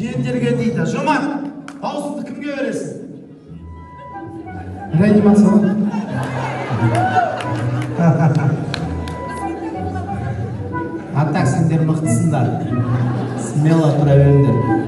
жиендерге дейді. Жомарт, дауысыңды кімге бересің? Реанимация. Аттақ сендер мықтысыңдар. Смело тұра беріңдер.